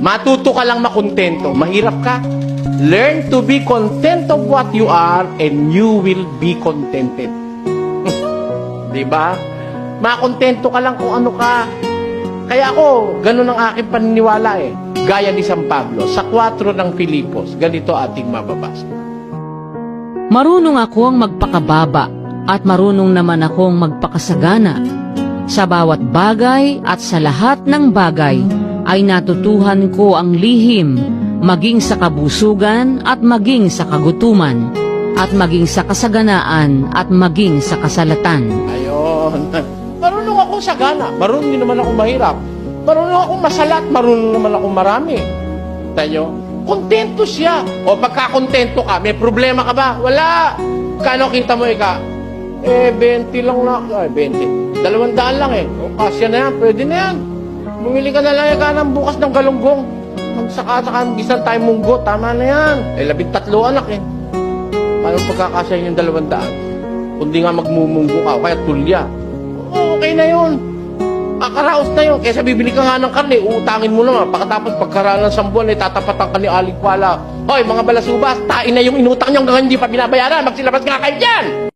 Matuto ka lang makontento. Mahirap ka. Learn to be content of what you are and you will be contented. Diba? Makontento ka lang kung ano ka. Kaya ako, ganun ang aking paniniwala eh. Gaya ni San Pablo, sa 4 ng Filipos, ganito ating mababasa. Marunong akong magpakababa at marunong naman akong magpakasagana. Sa bawat bagay at sa lahat ng bagay ay natutuhan ko ang lihim, maging sa kabusugan at maging sa kagutuman, at maging sa kasaganaan at maging sa kasalatan. Ayun. Marunong akong sagana. Marunong din naman akong mahirap. Marunong akong masalat. Marunong naman akong marami. Tayo, kontento siya. O pagka-kontento ka, may problema ka ba? Wala. Kano kita mo ika? 20 lang na. Ay, 20. 200 lang eh. O kasya na yan. Pwede na yan. Bumili ka na lang ika ng bukas ng galunggong. Magsaka-saka gisan tayo munggo. Tama na yan. 13 anak eh. Paano pagkakasya yung 200? Kundi nga magmumunggo ka. O kaya tulya. Okay na yun. Akaraos na yun. Kesa bibili ka nga ng karne, uutangin mo naman. Pagkatapos pagkaraan ng 10 buwan, tatapatan ka ni Aling Kuala. Hoy, mga balasubas, tain na yung inutang nyo hanggang hindi pa binabayaran. Magsilabas nga kayo dyan!